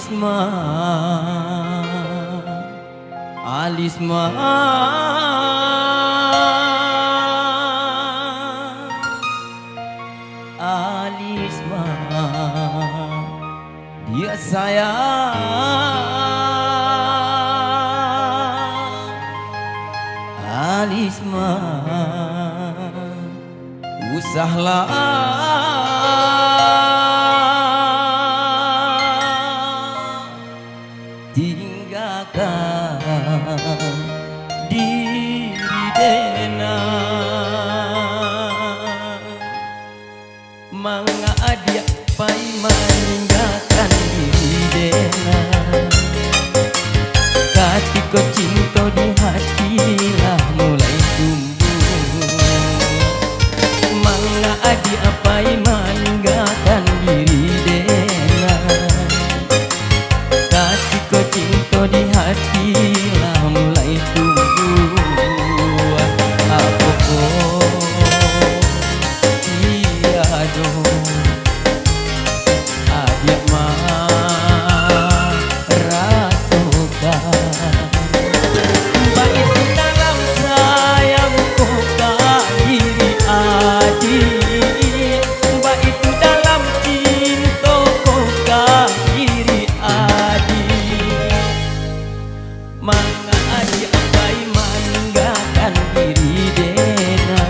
Alisma, Alisma, Alisma, dia sayang. Alisma, usahlah tinggalkan diri dena. Mangga dia pai meninggalkan diri dena. Ketika cinta di hati lah mulai tumbuh. Mangga dia pai meninggalkan diri dena. Ketika cinta di hati lah mulai tumbuh. Apa tiada adik mah rasukan. Baik dalam sayangku ke diri adik, baik dalam cintaku ke diri adik. Mangga adik apai meninggalkan diri dena.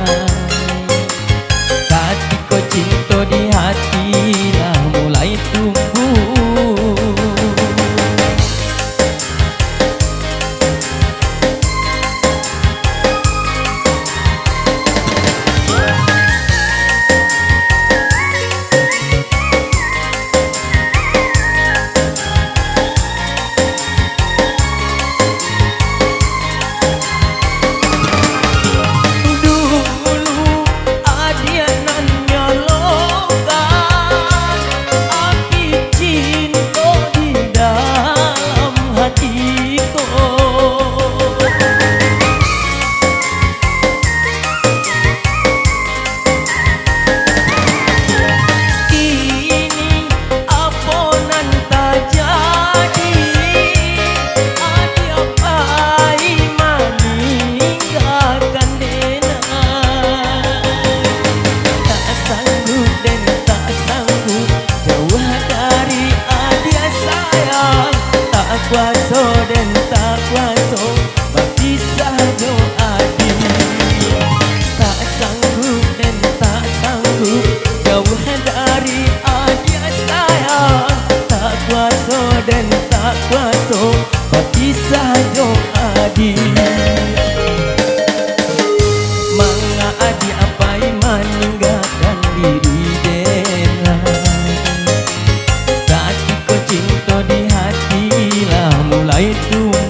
Ketika cinta di hati lah mulai tumbuh. Kuasa dan tak kuasa berpisah doa diri. Tak sanggup dan tak sanggup jauh dari adik sayang. Tak kuasa dan tak kuasa berpisah doa diri. Mangga adik apai meninggalkan diri dena. Ketika cinta di hati lah mulai tumbuh.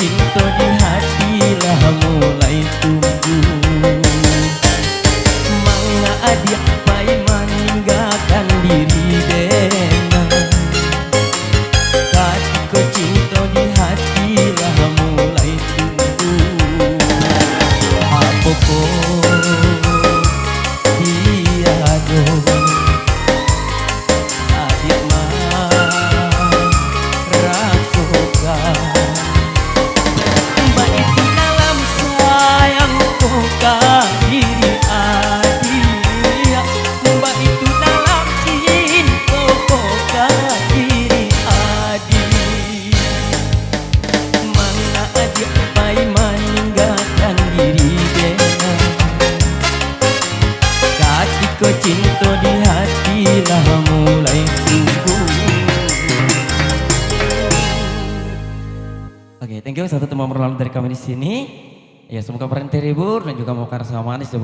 Cinta di hati lah mulai tumbuh. Resiko cinta di hati lah mulai tumbuh. Oke, thank you. Satu teman berlalu dari kami di sini. Ya, semoga berhenti ribut dan juga mau karena sama manis.